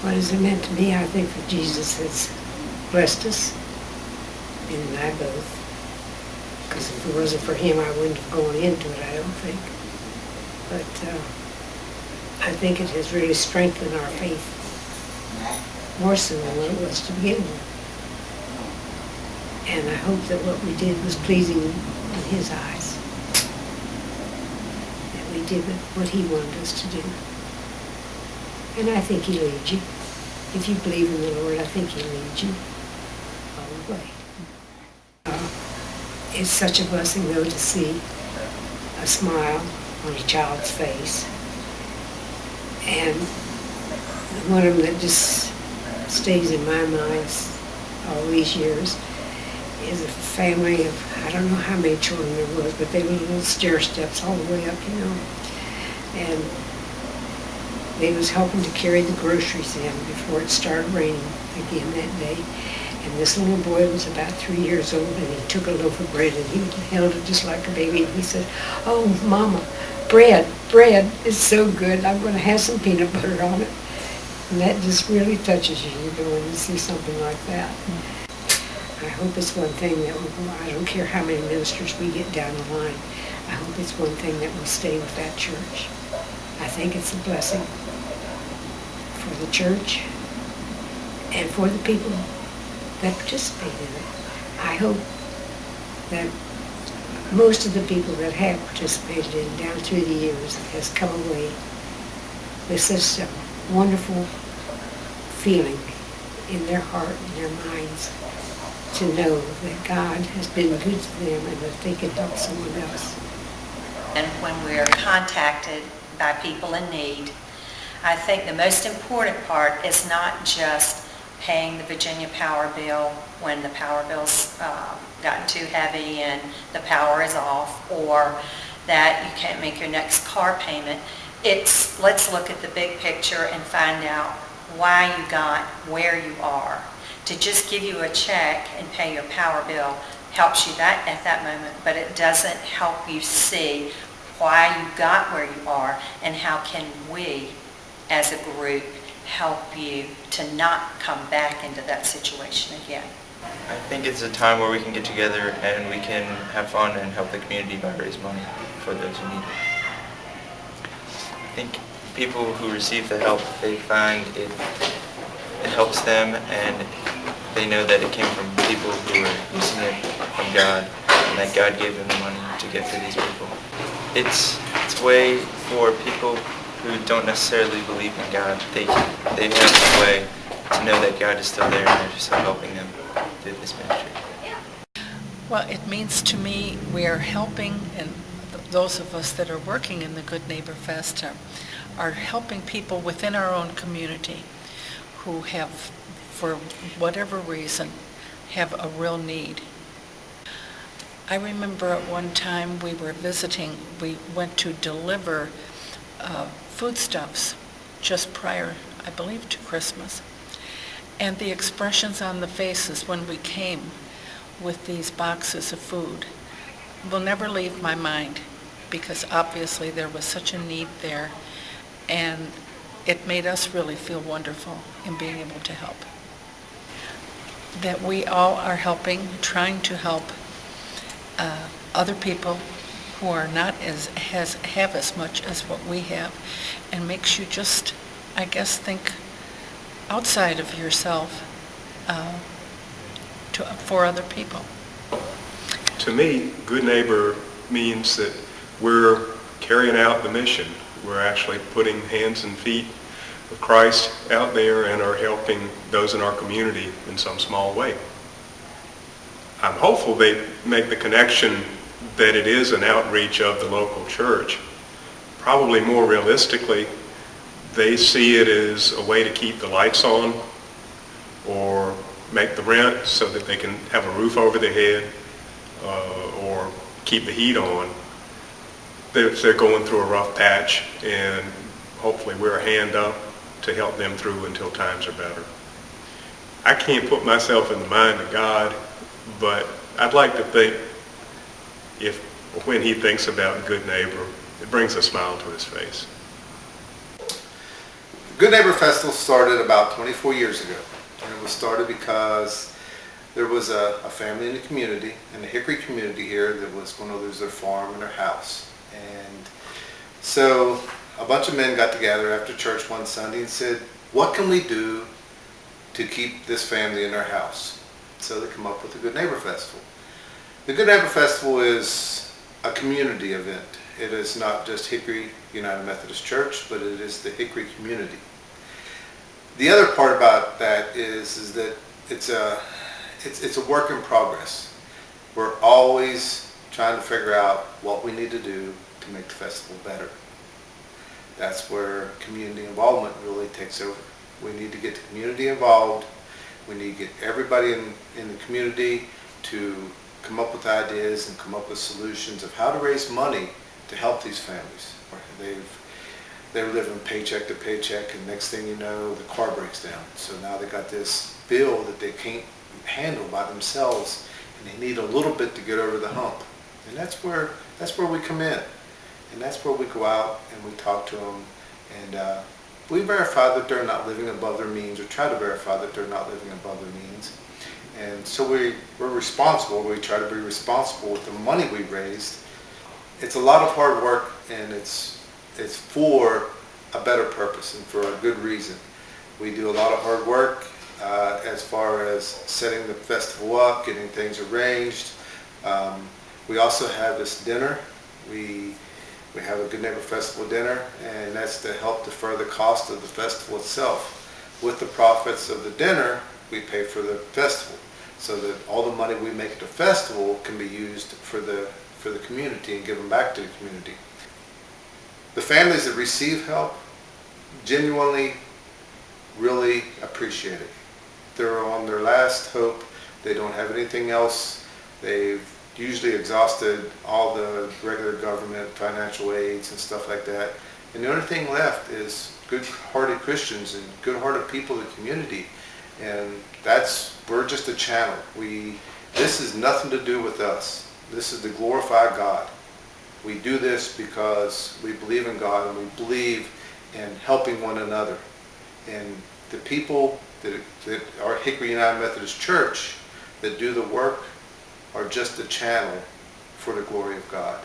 What has it meant to me? I think that Jesus has blessed us, and I both. Because if it wasn't for him, I wouldn't have gone into it, I don't think. But I think it has really strengthened our faith, more so than what it was to begin with. And I hope that what we did was pleasing in his eyes. That we did what he wanted us to do. And I think he leads you. If you believe in the Lord, I think he leads you all the way. It's such a blessing, though, to see a smile on a child's face. And one of them that just stays in my mind all these years is a family of, I don't know how many children there was, but they were little stair steps all the way up, you know. And they was helping to carry the groceries in before it started raining again that day. And this little boy was about 3 years old, and he took a loaf of bread and he held it just like a baby. And he said, "Oh, Mama, bread, it's so good. I'm going to have some peanut butter on it." And that just really touches you, you know, when you see something like that. I hope it's one thing that, I don't care how many ministers we get down the line, I hope it's one thing that will stay with that church. I think it's a blessing for the church and for the people that participate in it. I hope that most of the people that have participated in it down through the years has come away with such a wonderful feeling in their heart and their minds to know that God has been good to them and that they can help someone else. And when we're contacted by people in need, I think the most important part is not just paying the Virginia power bill when the power bill's gotten too heavy and the power is off, or that you can't make your next car payment. It's let's look at the big picture and find out why you got where you are. To just give you a check and pay your power bill helps you at that moment, but it doesn't help you see why you got where you are and how can we as a group help you to not come back into that situation again. I think it's a time where we can get together and we can have fun and help the community by raise money for those who need it. I think people who receive the help, they find it helps them, and they know that it came from people who were using it from God, and that God gave them the money to get to these people. It's a way for people who don't necessarily believe in God. They have a way to know that God is still there and they're just helping them through this ministry. Well, it means to me we are helping, and those of us that are working in the Good Neighbor Fest are helping people within our own community who have, for whatever reason, have a real need. I remember at one time we were visiting, we went to deliver foodstuffs just prior, I believe, to Christmas. And the expressions on the faces when we came with these boxes of food will never leave my mind, because obviously there was such a need there, and it made us really feel wonderful in being able to help. That we all are helping, trying to help other people who are not have as much as what we have, and makes you just, I guess, think outside of yourself for other people. To me, Good Neighbor means that we're carrying out the mission. We're actually putting hands and feet of Christ out there and are helping those in our community in some small way. I'm hopeful they make the connection that it is an outreach of the local church. Probably more realistically, they see it as a way to keep the lights on or make the rent so that they can have a roof over their head or keep the heat on. They're going through a rough patch, and hopefully we're a hand up to help them through until times are better. I can't put myself in the mind of God, but I'd like to think when he thinks about Good Neighbor, it brings a smile to his face. Good Neighbor Festival started about 24 years ago. And it was started because there was a family in the community, in the Hickory community here, that was going to lose their farm and their house. And so a bunch of men got together after church one Sunday and said, what can we do to keep this family in their house? So they come up with the Good Neighbor Festival. The Good Neighbor Festival is a community event. It is not just Hickory United Methodist Church, but it is the Hickory community. The other part about that is that it's a work in progress. We're always trying to figure out what we need to do to make the festival better. That's where community involvement really takes over. We need to get the community involved. We need to get everybody in the community to come up with ideas and come up with solutions of how to raise money to help these families. They're living paycheck to paycheck, and next thing you know, the car breaks down. So now they got this bill that they can't handle by themselves, and they need a little bit to get over the hump. And that's where we come in, and that's where we go out and we talk to them, and we verify that they're not living above their means, or try to verify that they're not living above their means. And so we're responsible. We try to be responsible with the money we raised. It's a lot of hard work, and it's for a better purpose and for a good reason. We do a lot of hard work as far as setting the festival up, getting things arranged. We also have this dinner. We have a Good Neighbor Festival dinner, and that's to help defer the cost of the festival itself. With the profits of the dinner, we pay for the festival, so that all the money we make at the festival can be used for the community and given back to the community. The families that receive help genuinely really appreciate it. They're on their last hope. They don't have anything else. They've usually exhausted all the regular government financial aids and stuff like that. And the only thing left is good-hearted Christians and good-hearted people in the community. And we're just a channel. This has nothing to do with us. This is to glorify God. We do this because we believe in God, and we believe in helping one another. And the people that are Hickory United Methodist Church that do the work are just a channel for the glory of God.